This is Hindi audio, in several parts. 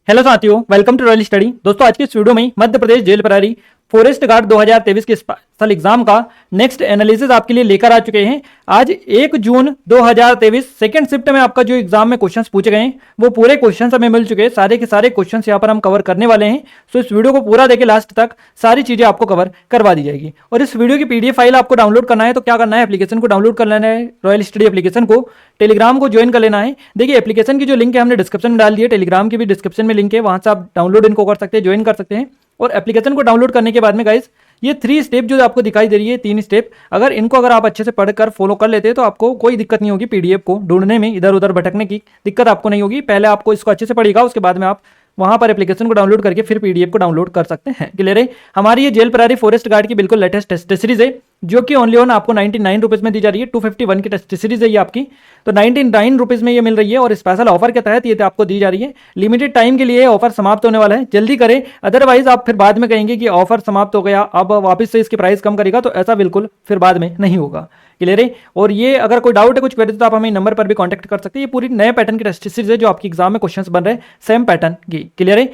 हेलो साथियों, वेलकम टू रॉयल स्टडी। दोस्तों, आज की इस वीडियो में मध्य प्रदेश जेल प्रहरी फॉरेस्ट गार्ड 2023 के स्पेशल एग्जाम का नेक्स्ट एनालिसिस आपके लिए लेकर आ चुके हैं। आज 1 जून 2023 सेकंड शिफ्ट में आपका जो एग्जाम में क्वेश्चंस पूछे गए हैं वो पूरे क्वेश्चंस हमें मिल चुके हैं। सारे के सारे क्वेश्चंस यहाँ पर हम कवर करने वाले हैं। सो इस वीडियो को पूरा देखें लास्ट तक, सारी चीजें आपको कवर करवा दी जाएगी। और इस वीडियो की पीडीएफ फाइल आपको डाउनलोड करना है तो क्या करना है, एप्लीकेशन को डाउनलोड कर लेना है, रॉयल स्टडी एप्लीकेशन को, टेलीग्राम को ज्वाइन कर लेना है। देखिए, एप्लीकेशन की जो लिंक है हमने डिस्क्रिप्शन में डाल दी है, टेलीग्राम की भी डिस्क्रिप्शन में लिंक है, वहां से आप डाउनलोड इनको कर सकते हैं, ज्वाइन कर सकते हैं। और एप्लीकेशन को डाउनलोड करने के बाद में गाइस ये 3 स्टेप जो आपको दिखाई दे रही है, 3 स्टेप, अगर इनको अगर आप अच्छे से पढ़कर फॉलो कर लेते हैं तो आपको कोई दिक्कत नहीं होगी। पीडीएफ को ढूंढने में इधर उधर भटकने की दिक्कत आपको नहीं होगी। पहले आपको इसको अच्छे से पढ़िएगा, उसके बाद में आप वहां पर एप्लीकेशन को डाउनलोड करके फिर पीडीएफ को डाउनलोड कर सकते हैं। क्लियर है? हमारी ये जेल प्रहरी फॉरेस्ट गार्ड की बिल्कुल लेटेस्ट टेस्ट सीरीज है जो कि ओनली ऑन आपको 99 रुपीज में दी जा रही है। 251 की टेस्ट सीरीज है ये आपकी, तो 99 रुपीज में ये मिल रही है। और स्पेशल ऑफर के तहत ये आपको दी जा रही है। लिमिटेड टाइम के लिए ऑफर समाप्त होने वाला है, जल्दी करें, अदरवाइज आप फिर बाद में कहेंगे कि ऑफर समाप्त हो गया, अब वापस से इसकी प्राइस कम करेगा, तो ऐसा बिल्कुल फिर बाद में नहीं होगा। क्लियर है? और ये अगर कोई डाउट है, कुछ क्वेरी, तो आप हमें नंबर पर भी कांटेक्ट कर सकते हैं। ये पूरी नए पैटर्न की टेस्ट सीरीज है जो आपकी एग्जाम में क्वेश्चंस बन रहे हैं सेम पैटर्न की। क्लियर है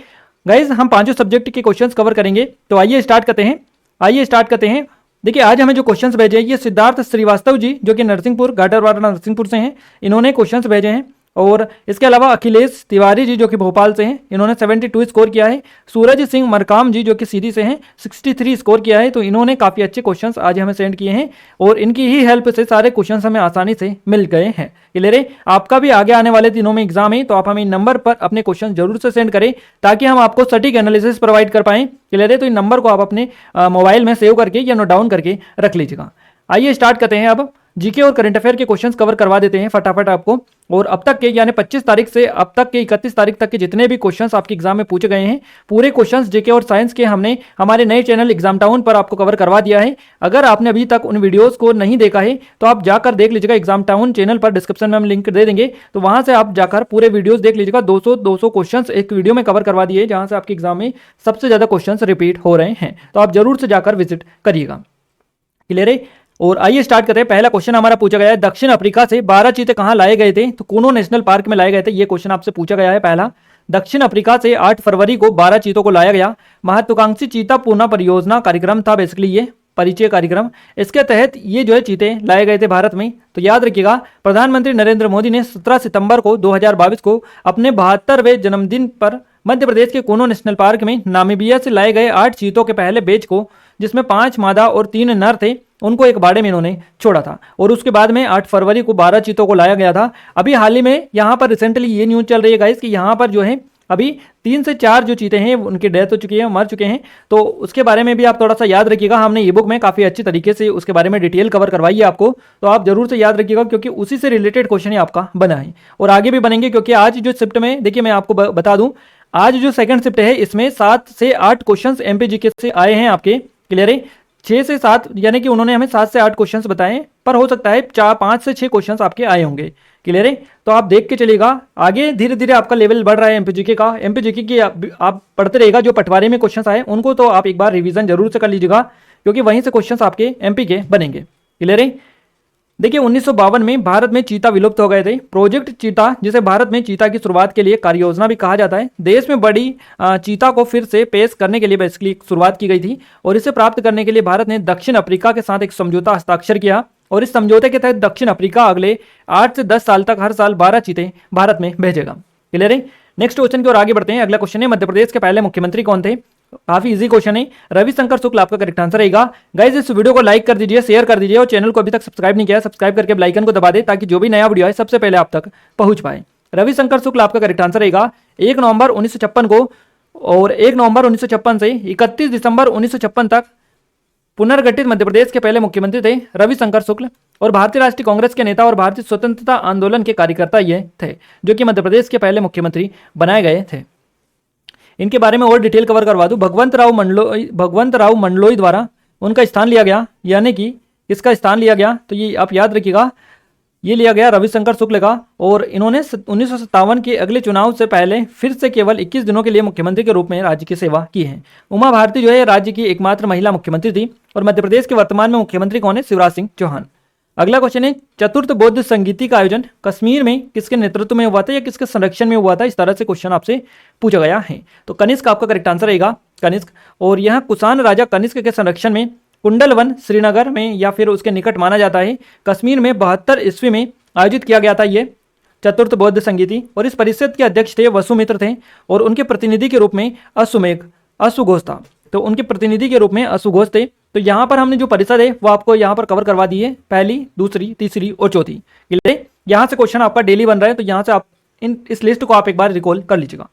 गाइज? हम 5 सब्जेक्ट के क्वेश्चंस कवर करेंगे, तो आइए स्टार्ट करते हैं। देखिए, आज हमें जो क्वेश्चंस भेजे हैं ये सिद्धार्थ श्रीवास्तव जी जो कि नरसिंहपुर, गाडरवाड़ा नरसिंहपुर से हैं, इन्होंने क्वेश्चंस भेजे हैं। और इसके अलावा अखिलेश तिवारी जी जो कि भोपाल से हैं, इन्होंने 72 स्कोर किया है। सूरज सिंह मरकाम जी जो कि सीधी से हैं, 63 स्कोर किया है। तो इन्होंने काफ़ी अच्छे क्वेश्चंस आज हमें सेंड किए हैं और इनकी ही हेल्प से सारे क्वेश्चंस हमें आसानी से मिल गए हैं। क्लियर है? आपका भी आगे आने वाले दिनों में एग्जाम है, तो आप हमें नंबर पर अपने क्वेश्चन जरूर से सेंड करें ताकि हम आपको सटीक एनालिसिस प्रोवाइड कर पाएं। क्लियर है? तो इन नंबर को आप अपने मोबाइल में सेव करके या नोट डाउन करके रख लीजिएगा। आइए स्टार्ट करते हैं। अब जीके और करंट अफेयर के क्वेश्चंस कवर करवा देते हैं फटाफट आपको। और अब तक के यानी 25 तारीख से अब तक के 31 तारीख तक के जितने भी क्वेश्चंस आपके एग्जाम में पूछे गए हैं, पूरे क्वेश्चंस जीके और साइंस के हमने हमारे नए चैनल एग्जाम टाउन पर आपको कवर करवा दिया है। अगर आपने अभी तक उन वीडियोस को नहीं देखा है तो आप जाकर देख लीजिएगा। एग्जाम टाउन चैनल पर डिस्क्रिप्शन में हम लिंक दे देंगे, तो वहां से आप जाकर पूरे वीडियोज देख लीजिएगा। 200 क्वेश्चन एक वीडियो में कवर करवा दिए, जहां से आपके एग्जाम में सबसे ज्यादा क्वेश्चन रिपीट हो रहे हैं, तो आप जरूर से जाकर विजिट करिएगा। क्लियर है? और आइए स्टार्ट करते हैं। पहला क्वेश्चन हमारा पूछा गया है, दक्षिण अफ्रीका से 12 चीते कहां लाए गए थे? तो कूनो नेशनल पार्क में लाए गए थे। ये क्वेश्चन आपसे पूछा गया है। पहला, दक्षिण अफ्रीका से 8 फरवरी को 12 चीतों को लाया गया। महत्वाकांक्षी चीता पुनः परियोजना कार्यक्रम था बेसिकली ये परिचय कार्यक्रम। इसके तहत ये जो है चीते लाए गए थे भारत में। तो याद रखिएगा, प्रधानमंत्री नरेंद्र मोदी ने 17 सितंबर को 2022 को अपने 72वें जन्मदिन पर मध्य प्रदेश के कूनो नेशनल पार्क में नामीबिया से लाए गए 8 चीतों के पहले बैच को, जिसमें 5 मादा और 3 नर थे, उनको एक बाड़े में इन्होंने छोड़ा था। और उसके बाद में 8 फरवरी को 12 चीतों को लाया गया था। अभी हाल ही में यहाँ पर रिसेंटली ये न्यूज चल रही है गाइस कि यहाँ पर जो है अभी 3 से 4 जो चीते हैं उनकी डेथ हो चुकी है, मर चुके हैं। तो उसके बारे में भी आप थोड़ा सा याद रखिएगा। हमने ई बुक में काफ़ी अच्छी तरीके से उसके बारे में डिटेल कवर करवाई है आपको, तो आप जरूर से याद रखिएगा क्योंकि उसी से रिलेटेड क्वेश्चन ही आपका बना है और आगे भी बनेंगे। क्योंकि आज जो शिफ्ट में, देखिए मैं आपको बता दूं, आज जो सेकंड शिफ्ट है इसमें 7 से 8 क्वेश्चन एमपीजीके से आए हैं आपके। क्लियर है? 6 से 7 यानी कि उन्होंने हमें 7 से 8 क्वेश्चंस बताए, पर हो सकता है 5 से 6 क्वेश्चंस आपके आए होंगे। क्लियर है? तो आप देख के चलिएगा, आगे धीरे धीरे आपका लेवल बढ़ रहा है एमपीजीके का। एमपीजीके की आप पढ़ते रहेगा। जो पटवारी में क्वेश्चंस आए उनको तो आप एक बार रिवीजन जरूर से कर लीजिएगा क्योंकि वहीं से क्वेश्चंस आपके एमपी के बनेंगे। क्लियर है? देखिए, 1952 में भारत में चीता विलुप्त हो गए थे। प्रोजेक्ट चीता, जिसे भारत में चीता की शुरुआत के लिए कार्य योजना भी कहा जाता है, देश में बड़ी चीता को फिर से पेश करने के लिए बेसिकली शुरुआत की गई थी। और इसे प्राप्त करने के लिए भारत ने दक्षिण अफ्रीका के साथ एक समझौता हस्ताक्षर किया और इस समझौते के तहत दक्षिण अफ्रीका अगले 8 से 10 साल तक हर साल 12 चीते भारत में भेजेगा। क्लियर है? नेक्स्ट क्वेश्चन की ओर आगे बढ़ते हैं। अगला क्वेश्चन है, मध्य प्रदेश के पहले मुख्यमंत्री कौन थे? काफी इजी क्वेश्चन है। रविशंकर शुक्ल आपका करेक्ट आंसर रहेगा। गाइज, इस वीडियो को लाइक कर दीजिए, शेयर कर दीजिए और चैनल को अभी तक सब्सक्राइब नहीं किया है, सब्सक्राइब करके बेल आइकन को दबा दे ताकि जो भी नया वीडियो है सबसे पहले आप तक पहुंच पाए। रविशंकर शुक्ल आपका करेक्ट आंसर रहेगा। 1 नवंबर 1956 को और 1 नवंबर 1956 से 31 दिसंबर 1956 तक पुनर्गठित मध्य प्रदेश के पहले मुख्यमंत्री थे रविशंकर शुक्ल। और भारतीय राष्ट्रीय कांग्रेस के नेता और भारतीय स्वतंत्रता आंदोलन के कार्यकर्ता ये थे जो कि मध्य प्रदेश के पहले मुख्यमंत्री बनाए गए थे। इनके बारे में और डिटेल कवर करवा दूं। भगवंत राव मंडलोई द्वारा उनका स्थान लिया गया, यानी कि इसका स्थान लिया गया, तो ये आप याद रखिएगा, ये लिया गया रविशंकर शुक्ल का। और इन्होंने 1957 के अगले चुनाव से पहले फिर से केवल 21 दिनों के लिए मुख्यमंत्री के रूप में राज्य की सेवा की है। उमा भारती जो है राज्य की एकमात्र महिला मुख्यमंत्री थी। और मध्य प्रदेश के वर्तमान में मुख्यमंत्री कौन है? शिवराज सिंह चौहान। अगला क्वेश्चन है, चतुर्थ बौद्ध संगीति का आयोजन कश्मीर में किसके नेतृत्व में हुआ था या किसके संरक्षण में हुआ था? इस तरह से क्वेश्चन आपसे पूछा गया है। तो कनिष्क आपका करेक्ट आंसर रहेगा, कनिष्क। और यह कुषाण राजा कनिष्क के संरक्षण में कुंडल वन श्रीनगर में या फिर उसके निकट माना जाता है, कश्मीर में 72 ईस्वी में आयोजित किया गया था ये चतुर्थ बौद्ध संगीति। और इस परिषद के अध्यक्ष थे वसुमित्र थे और उनके प्रतिनिधि के रूप में अश्वघोष था। तो उनके प्रतिनिधि के रूप में अश्वघोष थे। तो यहाँ पर हमने जो परिषद है वो आपको यहाँ पर कवर करवा दी है, पहली, दूसरी, तीसरी और चौथी। क्लियर है? यहाँ से क्वेश्चन आपका डेली बन रहा है, तो यहाँ से आप इस लिस्ट को आप एक बार रिकॉल कर लीजिएगा।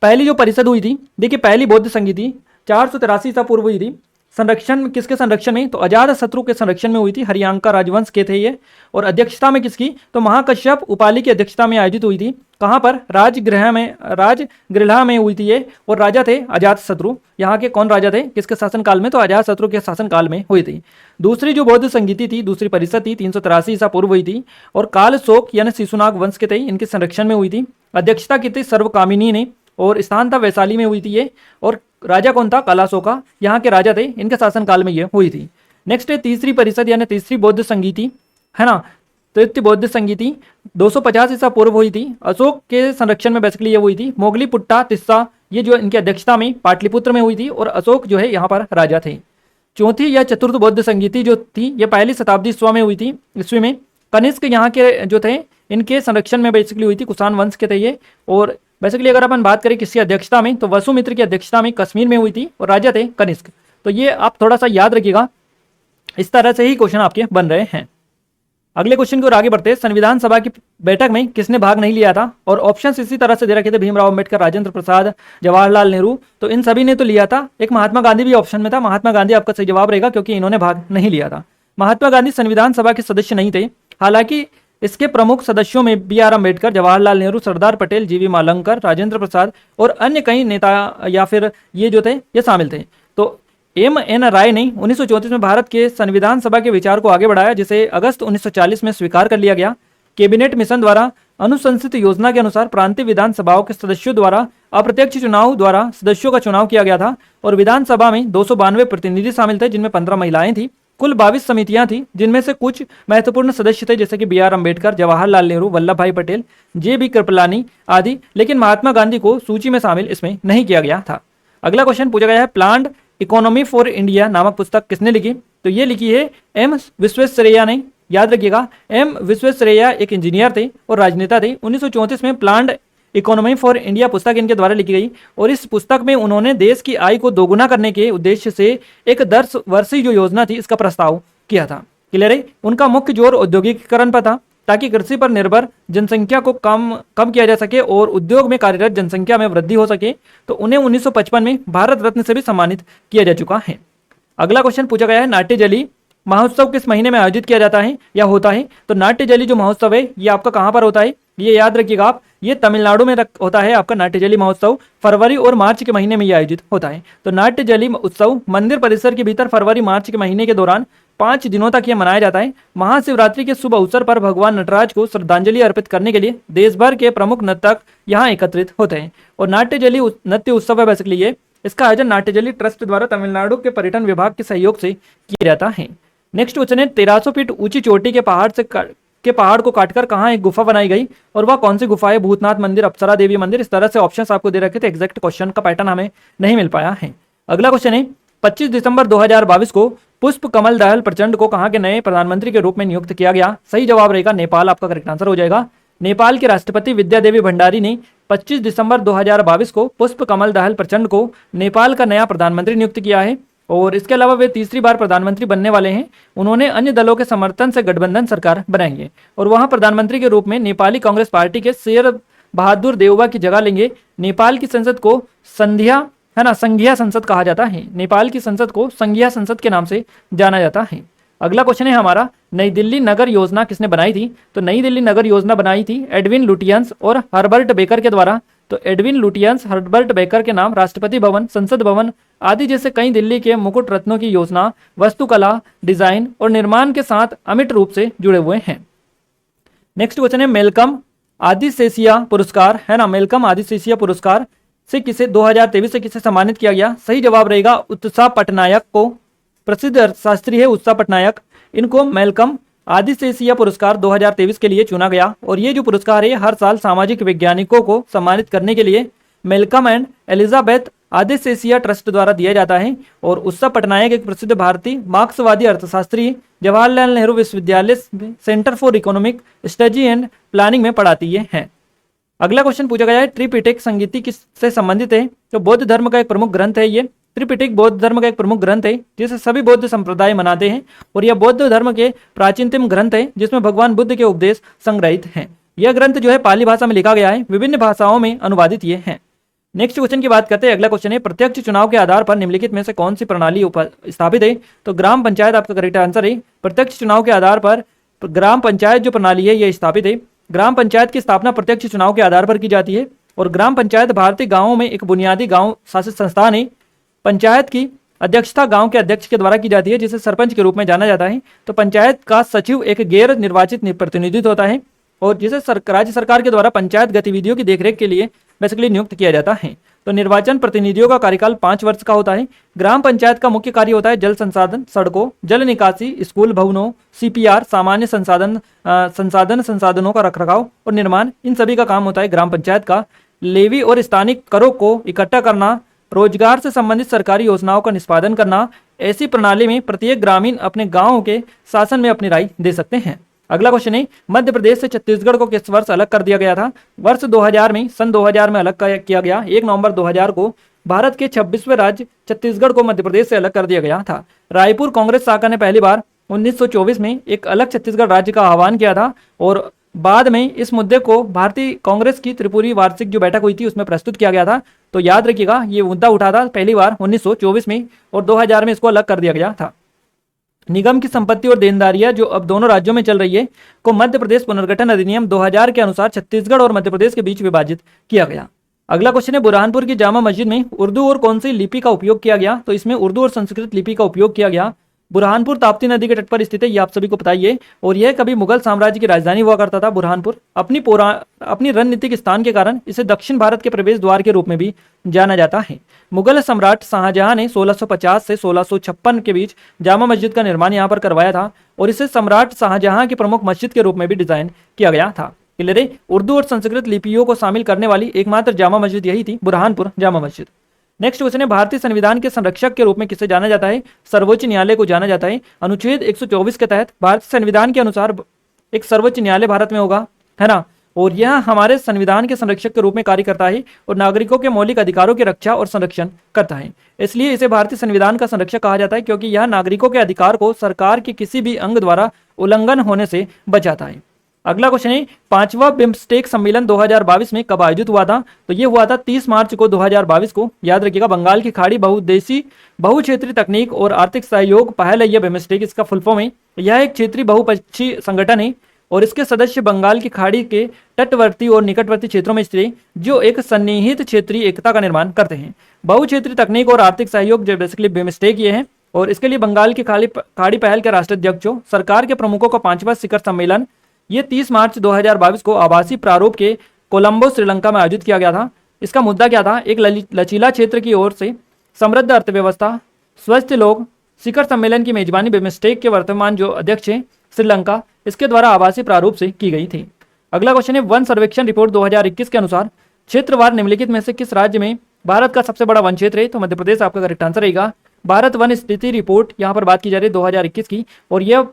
पहली जो परिषद हुई थी, देखिए पहली बौद्ध संगीति 483 ईसा पूर्व हुई थी। संरक्षण किसके संरक्षण में? तो अजात शत्रु के संरक्षण में हुई थी, हरियांका राजवंश के थे ये। और अध्यक्षता में किसकी? तो महाकश्यप उपाली की अध्यक्षता में आयोजित हुई थी। कहाँ पर? राजगृह में हुई थी ये। और राजा थे अजात शत्रु। यहाँ के कौन राजा थे, किसके शासनकाल में? तो अजात शत्रु के शासनकाल में हुई थी। दूसरी जो बौद्ध संगीति थी, दूसरी परिषद थी, 383 ईसा पूर्व हुई थी और काल शोक यानी शिशुनाग वंश के थे, इनके संरक्षण में हुई थी। अध्यक्षता की थी सर्वकामिनी ने और स्थान था वैशाली में हुई थी ये। और राजा कौन था? कालाशोका, यहाँ के राजा थे, इनके शासनकाल में ये हुई थी। नेक्स्ट है तीसरी परिषद यानी तीसरी बौद्ध संगीति, है ना। तृतीय बौद्ध संगीति 250 ईसा पूर्व हुई थी, अशोक के संरक्षण में बेसिकली ये हुई थी। मोगली पुट्टा तिस्सा ये जो इनकी अध्यक्षता में पाटलिपुत्र में हुई थी और अशोक जो है यहाँ पर राजा थे। चौथी या चतुर्थ बौद्ध संगीति जो थी ये पहली शताब्दी ईस्वी में कनिष्क यहाँ के जो थे इनके संरक्षण में बेसिकली हुई थी, कुषाण वंश के थे ये। और बेसिकली अगर अपन बात करें किसकी अध्यक्षता में, तो वसुमित्र की अध्यक्षता में कश्मीर में हुई थी और राजा थे कनिष्क। तो ये आप थोड़ा सा याद रखिएगा, इस तरह से ही क्वेश्चन आपके बन रहे हैं। अगले क्वेश्चन की ओर आगे बढ़ते हैं। संविधान सभा की बैठक में किसने भाग नहीं लिया था? और ऑप्शंस इसी तरह से दे रखे थे, भीमराव अंबेडकर, राजेंद्र प्रसाद, जवाहरलाल नेहरू। तो इन सभी ने तो लिया था। एक महात्मा गांधी भी ऑप्शन में था, महात्मा गांधी आपका सही जवाब रहेगा क्योंकि इन्होंने भाग नहीं लिया था। महात्मा गांधी संविधान सभा के सदस्य नहीं थे, हालांकि इसके प्रमुख सदस्यों में बी आर अम्बेडकर, जवाहरलाल नेहरू, सरदार पटेल, जीवी मालंकर, राजेंद्र प्रसाद और अन्य कई नेता या फिर ये जो थे ये शामिल थे। तो एम एन राय ने 1934 में भारत के संविधान सभा के विचार को आगे बढ़ाया, जिसे अगस्त 1940 में स्वीकार कर लिया गया। कैबिनेट मिशन द्वारा अनुशंसित योजना के अनुसार प्रांतीय विधानसभाओं के सदस्यों द्वारा अप्रत्यक्ष चुनाव द्वारा सदस्यों का चुनाव किया गया था और विधानसभा में 292 प्रतिनिधि शामिल थे, जिनमें 15 महिलाएं थी। कुल 22 समितियां थी, जिनमें से कुछ महत्वपूर्ण सदस्य थे जैसे कि बी आर अम्बेडकर, जवाहरलाल नेहरू, वल्लभ भाई पटेल, जे बी कृपलानी आदि, लेकिन महात्मा गांधी को सूची में शामिल इसमें नहीं किया गया था। अगला क्वेश्चन पूछा गया है, प्लान्ड इकोनॉमी फॉर इंडिया नामक पुस्तक किसने लिखी? तो ये लिखी है एम विश्वेश्वरैया ने। याद रखिएगा, एम विश्वेश्वरैया एक इंजीनियर थे और राजनेता थे। 1934 में प्लान्ड इकोनॉमी फॉर इंडिया पुस्तक इनके द्वारा लिखी गई और इस पुस्तक में उन्होंने देश की आय को दोगुना करने के उद्देश्य से एक 10 वर्षीय जो योजना थी इसका प्रस्ताव किया था। क्लियर है? उनका मुख्य जोर औद्योगिकीकरण पर था ताकि कृषि पर निर्भर जनसंख्या को कम किया जा सके और उद्योग में कार्यरत जनसंख्या में वृद्धि हो सके। तो उन्हें 1955 में भारत रत्न से भी सम्मानित किया जा चुका है। अगला क्वेश्चन पूछा गया है, नाट्यजली महोत्सव किस महीने में आयोजित किया जाता है या होता है? तो नाट्यजली जो महोत्सव है ये आपका कहाँ पर होता है? ये याद रखिएगा आप, ये तमिलनाडु में होता है आपका नाट्यजली महोत्सव। फरवरी और मार्च के महीने में ये आयोजित होता है। तो नाट्यजली उत्सव मंदिर परिसर के भीतर फरवरी मार्च के महीने के दौरान 5 दिनों तक ये मनाया जाता है। महाशिवरात्रि के शुभ अवसर पर भगवान नटराज को श्रद्धांजलि अर्पित करने के लिए देश भर के प्रमुख नर्तक यहाँ एकत्रित होते हैं। और नाट्यजली नृत्य उत्सव है बेसिकली ये। इसका आयोजन नाट्यजली ट्रस्ट द्वारा तमिलनाडु के पर्यटन विभाग के सहयोग से किया जाता है। नेक्स्ट क्वेश्चन है, 1300 फीट ऊंची चोटी के पहाड़ को काटकर कहाँ एक गुफा बनाई गई और वह कौन सी गुफा है? भूतनाथ मंदिर, अप्सरा देवी मंदिर। इस तरह से ऑप्शंस आपको दे रखे थे, एग्जैक्ट क्वेश्चन का पैटर्न हमें नहीं मिल पाया है। अगला क्वेश्चन है, 25 दिसंबर 2022 को पुष्प कमल दहल प्रचंड को कहाँ के नए प्रधानमंत्री के रूप में नियुक्त किया गया? सही जवाब रहेगा नेपाल, आपका करेक्ट आंसर हो जाएगा। नेपाल के राष्ट्रपति विद्या देवी भंडारी ने 25 दिसंबर 2022 को पुष्प कमल दहल प्रचंड को नेपाल का नया प्रधानमंत्री नियुक्त किया है और इसके अलावा वे तीसरी बार प्रधानमंत्री बनने वाले हैं। उन्होंने अन्य दलों के समर्थन से गठबंधन सरकार बनाएंगे और वहां प्रधानमंत्री के रूप में नेपाली कांग्रेस पार्टी के शेर बहादुर देउबा की जगह लेंगे। नेपाल की संसद को संघीय संसद कहा जाता है। नेपाल की संसद को संघीय संसद के नाम से जाना जाता है। अगला क्वेश्चन है हमारा, नई दिल्ली नगर योजना किसने बनाई थी? तो नई दिल्ली नगर योजना बनाई थी एडविन लुटियंस और हर्बर्ट बेकर के द्वारा। तो एडविन लुटियंस, हर्बर्ट बेकर के नाम राष्ट्रपति भवन, संसद भवन आदि जैसे कई दिल्ली के मुकुट रत्नों की योजना, वास्तुकला, डिजाइन और निर्माण के साथ अमिट रूप से जुड़े हुए हैं। नेक्स्ट क्वेश्चन है, मेलकम आदिसेसिया पुरस्कार, है ना, मेलकम आदिसेसिया पुरस्कार से किसे 2023 से किसे सम्मानित किया गया? सही जवाब रहेगा उत्साह पटनायक को। प्रसिद्ध अर्थशास्त्री है उत्साह पटनायक, इनको मेलकम आदित्य एशिया पुरस्कार 2023 के लिए चुना गया। और ये जो पुरस्कार है हर साल सामाजिक वैज्ञानिकों को सम्मानित करने के लिए Malcolm and Elizabeth Aditya Asia trust द्वारा दिया जाता है। और उत्सव पटनायक एक प्रसिद्ध भारतीय मार्क्सवादी अर्थशास्त्री जवाहरलाल नेहरू विश्वविद्यालय centre for economic study and planning में पढ़ाती है। अगला क्वेश्चन पूछा गया है त्रिपिटक संगीति किससे संबंधित है? तो बौद्ध धर्म का एक प्रमुख ग्रंथ है। ये त्रिपिटक बौद्ध धर्म का एक प्रमुख ग्रंथ है जिसे सभी बौद्ध संप्रदाय मनाते हैं। और यह बौद्ध धर्म के प्राचीनतम ग्रंथ है जिसमें भगवान बुद्ध के उपदेश संग्रहित हैं। यह ग्रंथ जो है पाली भाषा में लिखा गया है, विभिन्न भाषाओं में अनुवादित ये हैं। नेक्स्ट क्वेश्चन की बात करते हैं। अगला क्वेश्चन है प्रत्यक्ष चुनाव के आधार पर निम्नलिखित में से कौन सी प्रणाली स्थापित है? तो ग्राम पंचायत आपका करेक्ट आंसर है। प्रत्यक्ष चुनाव के आधार पर ग्राम पंचायत जो प्रणाली है यह स्थापित है। ग्राम पंचायत की स्थापना प्रत्यक्ष चुनाव के आधार पर की जाती है। और ग्राम पंचायत भारतीय गांवों में एक बुनियादी गांव शासित संस्थान है। पंचायत की अध्यक्षता गांव के अध्यक्ष के द्वारा की जाती है जिसे सरपंच के रूप में जाना जाता है। तो पंचायत का सचिव एक गैर निर्वाचित प्रतिनिधित्व होता है और जिसे राज्य सरकार के द्वारा पंचायत गतिविधियों की देखरेख के लिए बेसिकली नियुक्त किया जाता है। तो निर्वाचन प्रतिनिधियों का कार्यकाल 5 वर्ष का होता है। ग्राम पंचायत का मुख्य कार्य होता है जल संसाधन, सड़कों, जल निकासी, स्कूल भवनों, सीपीआर, सामान्य संसाधनों का रखरखाव और निर्माण, इन सभी का काम होता है ग्राम पंचायत का। लेवी और स्थानिक करों को इकट्ठा करना, रोजगार से संबंधित सरकारी योजनाओं का निष्पादन करना, ऐसी प्रणाली में प्रत्येक ग्रामीण अपने गाँव के शासन में अपनी राय दे सकते हैं। अगला क्वेश्चन है मध्य प्रदेश से छत्तीसगढ़ को किस वर्ष अलग कर दिया गया था? वर्ष 2000 में, सन 2000 में अलग किया गया। 1 नवंबर 2000 को भारत के 26वें राज्य छत्तीसगढ़ को मध्य प्रदेश से अलग कर दिया गया था। रायपुर कांग्रेस शाखा ने पहली बार 1924 में एक अलग छत्तीसगढ़ राज्य का आह्वान किया था और बाद में इस मुद्दे को भारतीय कांग्रेस की त्रिपुरी वार्षिक जो बैठक हुई थी उसमें प्रस्तुत किया गया था। तो याद रखिएगा ये मुद्दा उठा था पहली बार 1924 में और 2000 में इसको अलग कर दिया गया था। निगम की संपत्ति और देनदारियां जो अब दोनों राज्यों में चल रही है को मध्य प्रदेश पुनर्गठन अधिनियम 2000 के अनुसार छत्तीसगढ़ और मध्य प्रदेश के बीच विभाजित किया गया। अगला क्वेश्चन है बुरहानपुर की जामा मस्जिद में उर्दू और कौन सी लिपि का उपयोग किया गया? तो इसमें उर्दू और संस्कृत लिपि का उपयोग किया गया। बुरहानपुर ताप्ती नदी के तट पर स्थित है, ये आप सभी को पता ही है। और यह कभी मुगल साम्राज्य की राजधानी हुआ करता था बुरहानपुर। अपनी रणनीतिक स्थान के कारण इसे दक्षिण भारत के प्रवेश द्वार के रूप में भी जाना जाता है। मुगल सम्राट शाहजहां ने 1650 से 1656 के बीच जामा मस्जिद का निर्माण यहाँ पर करवाया था और इसे सम्राट शाहजहां की प्रमुख मस्जिद के रूप में भी डिजाइन किया गया था। क्लियर है? उर्दू और संस्कृत लिपियों को शामिल करने वाली एकमात्र जामा मस्जिद यही थी, बुरहानपुर जामा मस्जिद। नेक्स्ट क्वेश्चन है भारतीय संविधान के संरक्षक के रूप में किसे जाना जाता है? सर्वोच्च न्यायालय को जाना जाता है। अनुच्छेद 124 के तहत भारतीय संविधान के अनुसार एक सर्वोच्च न्यायालय भारत में होगा, है ना। और यह हमारे संविधान के संरक्षक के रूप में कार्य करता है और नागरिकों के मौलिक अधिकारों की रक्षा और संरक्षण करता है। इसलिए इसे भारतीय संविधान का संरक्षक कहा जाता है क्योंकि यह नागरिकों के अधिकार को सरकार के किसी भी अंग द्वारा उल्लंघन होने से बचाता है। अगला क्वेश्चन है 5वां बिम्स्टेक सम्मेलन 2022 में कब आयोजित हुआ था? तो ये हुआ था 30 मार्च को 2022 को। याद रखिएगा बंगाल की खाड़ी बहुउद्देशीय बहुक्षेत्रीय तकनीक और आर्थिक सहयोग पहल है। यह बिम्स्टेक इसका फुल फॉर्म है। यह एक क्षेत्रीय बहुपक्षीय संगठन है और इसके सदस्य बंगाल की खाड़ी के तटवर्ती और निकटवर्ती क्षेत्रों में स्थित जो एक सन्निहित क्षेत्रीय एकता का निर्माण करते हैं। बहुक्षेत्रीय तकनीक और आर्थिक सहयोग जो बेसिकली बिम्स्टेक ये है और इसके लिए बंगाल की खाड़ी पहल के राष्ट्राध्यक्ष सरकार के प्रमुखों का 5वां शिखर सम्मेलन ये 30 मार्च 2022 को आभासी प्रारूप के कोलंबो श्रीलंका में आयोजित किया गया था। इसका मुद्दा क्या था? एक लचीला क्षेत्र की ओर से समृद्ध अर्थव्यवस्था, स्वस्थ लोग। शिखर सम्मेलन की मेजबानी बिम्स्टेक के वर्तमान जो अध्यक्ष हैं श्रीलंका, इसके द्वारा आभासी प्रारूप से की गई थी। अगला क्वेश्चन है वन सर्वेक्षण रिपोर्ट 2021 के अनुसार क्षेत्रवार निम्नलिखित में से किस राज्य में भारत का सबसे बड़ा वन क्षेत्र है? तो मध्य प्रदेश आपका करेक्ट आंसर रहेगा। भारत वन स्थिति रिपोर्ट यहाँ पर बात की जा रही है 2021 की और यह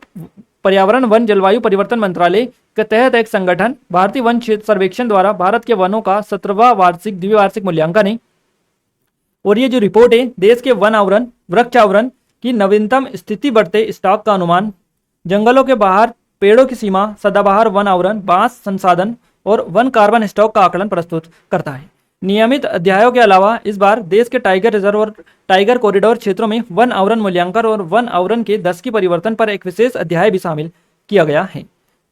पर्यावरण वन जलवायु परिवर्तन मंत्रालय के तहत एक संगठन भारतीय वन क्षेत्र सर्वेक्षण द्वारा भारत के वनों का 17वां वार्षिक द्विवार्षिक मूल्यांकन है। और ये जो रिपोर्ट है देश के वन आवरण वृक्ष आवरण की नवीनतम स्थिति, बढ़ते स्टॉक का अनुमान, जंगलों के बाहर पेड़ों की सीमा, सदाबहार वन आवरण, बांस संसाधन और वन कार्बन स्टॉक का आकलन प्रस्तुत करता है। नियमित अध्यायों के अलावा इस बार देश के टाइगर रिजर्व और टाइगर कॉरिडोर क्षेत्रों में वन आवरण मूल्यांकन और वन आवरण के 10 की परिवर्तन पर एक विशेष अध्याय भी शामिल किया गया है।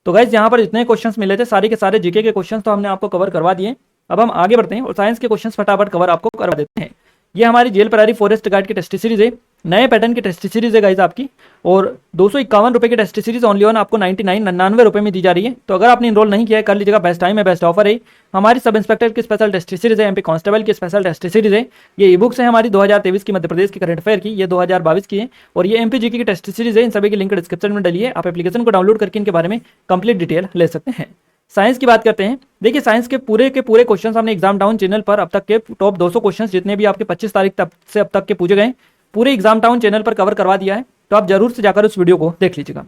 तो गाइस यहाँ पर जितने क्वेश्चंस मिले थे सारे के सारे जीके के क्वेश्चंस तो हमने आपको कवर करवा दिए। अब हम आगे बढ़ते हैं और साइंस के क्वेश्चंस फटाफट कवर आपको करवा देते हैं। ये हमारी जेल परारी फॉरेस्ट गार्ड की टेस्ट सीरीज है, नए पैटर्न की टेस्ट सीरीज है गाइज आपकी, और 251 रुपये की टेस्ट सीरीज ओनली ऑन आपको 99 रुपये में दी जा रही है। तो अगर आपने इनरोल नहीं किया है कर लीजिएगा, बेस्ट टाइम है, बेस्ट ऑफर है। हमारी सब इंस्पेक्टर की स्पेशल टेस्ट सीरीज है, एमपी कांस्टेबल की स्पेशल टेस्ट सीरीज है। ये ई बुक्स है हमारी 2023 की मध्य प्रदेश की करंट अफेयर की, ये 2022 की है, और ये एमपी जीके की टेस्ट सीरीज है। इन सभी की लिंक डिस्क्रिप्शन में डली है, आप एप्लीकेशन को डाउनलोड करके इनके बारे में कंप्लीट डिटेल ले सकते हैं। साइंस की बात करते हैं। देखिए साइंस के पूरे क्वेश्चंस हमने एग्जाम टाउन चैनल पर अब तक के टॉप 200 क्वेश्चंस जितने भी आपके 25 तारीख तक से अब तक के पूछे गए पूरे एग्जाम टाउन चैनल पर कवर करवा दिया है, तो आप जरूर से जाकर उस वीडियो को देख लीजिएगा।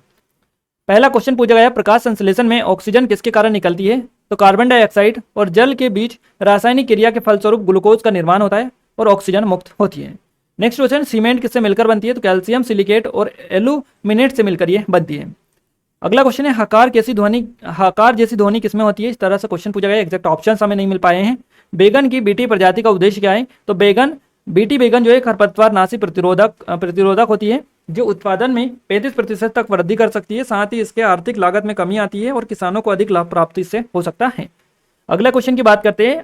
पहला क्वेश्चन पूछा गया, प्रकाश संश्लेषण में ऑक्सीजन किसके कारण निकलती है? तो कार्बन डाइऑक्साइड और जल के बीच रासायनिक क्रिया के फलस्वरूप ग्लूकोज का निर्माण होता है और ऑक्सीजन मुक्त होती है। नेक्स्ट क्वेश्चन, सीमेंट किससे मिलकर बनती है? तो कैल्शियम सिलिकेट और एल्यूमिनेट से मिलकर ये बनती है। अगला क्वेश्चन है, हकार जैसी ध्वनि किसमें होती है? इस तरह से क्वेश्चन पूछा गया, एग्जैक्ट ऑप्शन हमें नहीं मिल पाए हैं। बैगन की बीटी प्रजाति का उद्देश्य क्या है? तो बीटी बैगन जो है खरपतवार नाशी प्रतिरोधक होती है, जो उत्पादन में 35% तक वृद्धि कर सकती है, साथ ही इसके आर्थिक लागत में कमी आती है और किसानों को अधिक लाभ प्राप्ति से हो सकता है। अगला क्वेश्चन की बात करते हैं,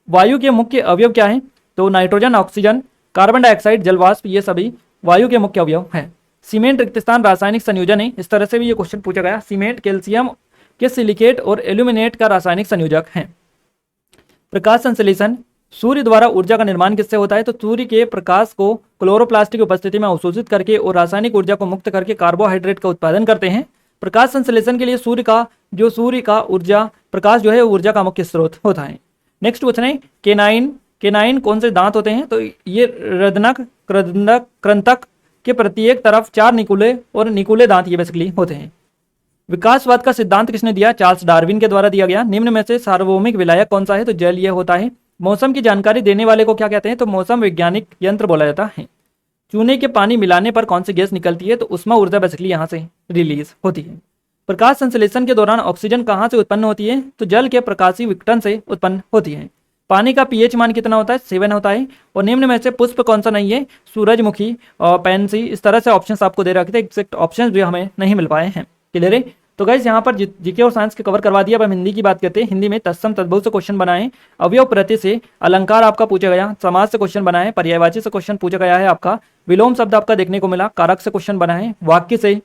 वायु के मुख्य अवयव क्या है? तो नाइट्रोजन, ऑक्सीजन, कार्बन डाइऑक्साइड, जलवाष्प, ये सभी वायु के मुख्य अवयव हैं। सीमेंट रिक्त स्थान रासायनिक संयोजन है, इस तरह से भी ये क्वेश्चन पूछा गया। सीमेंट कैल्शियम के सिलिकेट और एल्यूमिनेट का रासायनिक संयोजक है। प्रकाश संश्लेषण, सूर्य द्वारा ऊर्जा का निर्माण किससे होता है? तो सूर्य के प्रकाश को क्लोरोप्लास्ट की उपस्थिति में अवशोषित करके और रासायनिक ऊर्जा को मुक्त करके कार्बोहाइड्रेट का उत्पादन करते हैं। प्रकाश संश्लेषण के लिए सूर्य का ऊर्जा प्रकाश जो है ऊर्जा का मुख्य स्रोत होता है। नेक्स्ट क्वेश्चन है, केनाइन कौन से दांत होते हैं? तो ये कृंतक के प्रत्येक तरफ 4 निकुले दांत ये बेसिकली होते हैं। विकासवाद का सिद्धांत किसने दिया? चार्ल्स डार्विन के द्वारा दिया गया। निम्न में से सार्वभौमिक विलायक कौन सा है? तो जल ये होता है। मौसम की जानकारी देने वाले को क्या कहते हैं? तो मौसम वैज्ञानिक यंत्र बोला जाता है। चूने के पानी मिलाने पर कौन सी गैस निकलती है? तो उष्मा ऊर्जा बेसिकली यहाँ से रिलीज होती है। प्रकाश संश्लेषण के दौरान ऑक्सीजन कहाँ से उत्पन्न होती है? तो जल के प्रकाशीय विघटन से उत्पन्न होती है। पानी का पीएच मान कितना होता है? 7 होता है। और निम्न में से पुष्प कौन सा नहीं है? सूरजमुखी और पैंसी। इस तरह से ऑप्शंस आपको दे रखे थे, एग्जैक्ट ऑप्शंस भी हमें नहीं मिल पाए हैं। क्लियर है? तो गाइस यहाँ पर जीके और साइंस के कवर करवा दिया। अब हम हिंदी की बात करते हैं। हिंदी में तत्सम तद्भव से क्वेश्चन बनाए, अवयव प्रत्यय से अलंकार आपका पूछा गया, समाज से क्वेश्चन बनाए, पर्यायवाची से क्वेश्चन पूछा गया है आपका, विलोम शब्द आपका देखने को मिला, कारक से क्वेश्चन बना है, वाक्य से,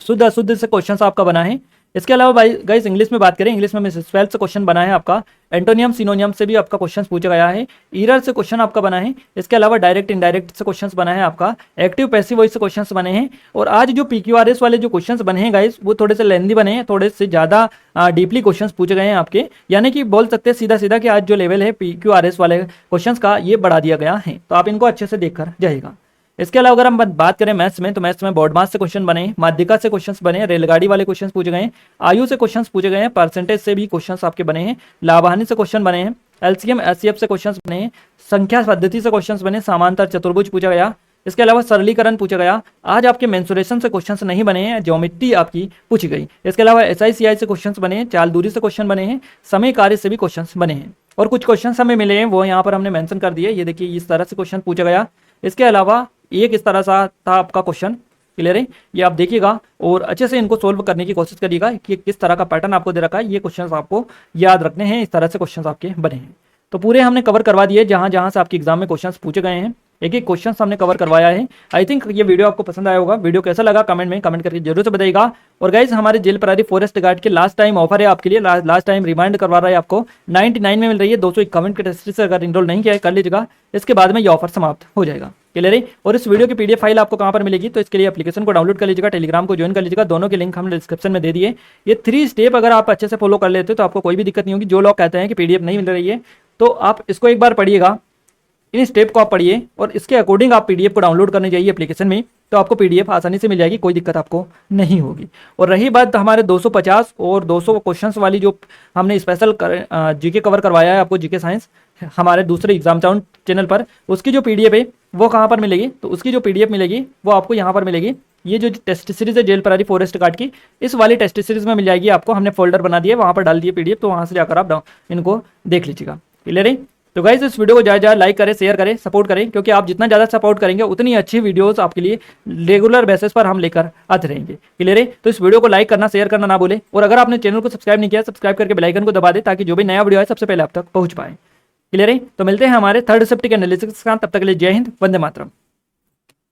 शुद्ध अशुद्ध से क्वेश्चन आपका बना है। इसके अलावा गाइस इंग्लिश में बात करें, इंग्लिश में स्पेल से क्वेश्चन बना है आपका, एंटोनियम सिनोनियम से भी आपका क्वेश्चन पूछा गया है, ईरर से क्वेश्चन आपका बना है। इसके अलावा डायरेक्ट इनडायरेक्ट से क्वेश्चन बना है आपका, एक्टिव पैसिव वॉइस से क्वेश्चन बने हैं। और आज जो PQRS वाले जो क्वेश्चन बने हैं गाइस वो थोड़े से लेंदी बने हैं, थोड़े से ज़्यादा डीपली क्वेश्चन पूछे गए हैं आपके, यानी कि बोल सकते हैं सीधा सीधा कि आज जो लेवल है PQRS वाले क्वेश्चन का ये बढ़ा दिया गया है, तो आप इनको अच्छे से देखकर जाइएगा। इसके अलावा अगर हम बात करें मैथ्स में, तो मैथ्स में बोर्ड मास से क्वेश्चन बने, माध्यिका से क्वेश्चंस बने, रेलगाड़ी वाले क्वेश्चंस पूछे गए हैं, आयु से क्वेश्चंस पूछे गए हैं, परसेंटेज से भी क्वेश्चंस आपके बने हैं, लाभानी से क्वेश्चन बने हैं, LCM SCF से क्वेश्चंस बने हैं, संख्या पद्धति से क्वेश्चंस बने, समांतर चतुर्भुज पूछा गया। इसके अलावा सरलीकरण पूछा गया। आज आपके मेंसुरेशन से क्वेश्चंस नहीं बने हैं, ज्योमेट्री आपकी पूछी गई। इसके अलावा SICI से क्वेश्चंस बने हैं, चाल दूरी से क्वेश्चन बने हैं, समय कार्य से भी क्वेश्चंस बने हैं। और कुछ क्वेश्चन हमें मिले हैं वो यहाँ पर हमने मेंशन कर दिए, ये देखिए इस तरह से क्वेश्चन पूछा गया। इसके अलावा एक इस तरह सा था आपका क्वेश्चन, क्लियर है? ये आप देखिएगा और अच्छे से इनको सोल्व करने की कोशिश करिएगा कि किस तरह का पैटर्न आपको दे रखा है, ये क्वेश्चंस आपको याद रखने हैं। इस तरह से क्वेश्चंस आपके बने हैं। तो पूरे हमने कवर करवा दिए, जहां जहां से आपके एग्जाम में क्वेश्चंस पूछे गए हैं, एक एक क्वेश्चन हमने कवर करवाया है। आई थिंक ये वीडियो आपको पसंद आया होगा। वीडियो कैसा लगा कमेंट करके जरूर से बताइएगा। और गाइज हमारे जेल परारी फॉरेस्ट गार्ड के लास्ट टाइम ऑफर है आपके लिए, लास्ट टाइम रिमाइंड करवा रहा है आपको, 99 में मिल रही है। 251 के टेस्ट से अगर इनरोल नहीं किया है कर लीजिएगा, इसके बाद में ये ऑफर समाप्त हो जाएगा। क्लियर है? और इस वीडियो की PDF फाइल आपको कहाँ पर मिलेगी? तो इसके लिए एप्लीकेशन को डाउनलोड कर लीजिएगा, टेलीग्राम को ज्वाइन कर लीजिएगा, दोनों के लिंक हमने डिस्क्रिप्शन में दे दिए। ये 3 स्टेप अगर आप अच्छे से फॉलो कर लेते हो तो आपको कोई भी दिक्कत नहीं होगी। जो लोग कहते हैं कि PDF नहीं मिल रही है, तो आप इसको एक बार पढ़िएगा, इन स्टेप को आप पढ़िए और इसके अकॉर्डिंग आप PDF को डाउनलोड करने जाइए एप्लीकेशन में, तो आपको PDF आसानी से मिल जाएगी, कोई दिक्कत आपको नहीं होगी। और रही बात हमारे 250 और 200 क्वेश्चंस वाली जो हमने स्पेशल जीके कवर करवाया है आपको, जीके साइंस हमारे दूसरे एग्जाम टाउन चैनल पर, उसकी जो PDF है वो कहाँ पर मिलेगी? तो उसकी जो PDF मिलेगी वो आपको यहाँ पर मिलेगी। ये जो टेस्ट सीरीज है जेल परारी फॉरेस्ट गार्ड की, इस वाली टेस्ट सीरीज में मिल जाएगी आपको। हमने फोल्डर बना दिया, वहाँ पर डाल दिए PDF, तो वहाँ से जाकर आप इनको देख लीजिएगा। क्लियर है? तो गाइस इस वीडियो को ज़्यादा लाइक करें, शेयर करें, सपोर्ट करें, क्योंकि आप जितना ज़्यादा सपोर्ट करेंगे उतनी अच्छी वीडियोस आपके लिए रेगुलर बेसिस पर हम लेकर आते रहेंगे। क्लियर है? तो इस वीडियो को लाइक करना, शेयर करना ना भूलें। और अगर आपने चैनल को सब्सक्राइब नहीं किया, सब्सक्राइब करके बेल आइकन को दबा दें, ताकि जो भी नया वीडियो है सबसे पहले आप तक पहुँच पाए। क्लियर है? तो मिलते हैं हमारे थर्ड शिफ्ट के एनालिसिस के साथ, तब तक के लिए जय हिंद, वंदे मातरम।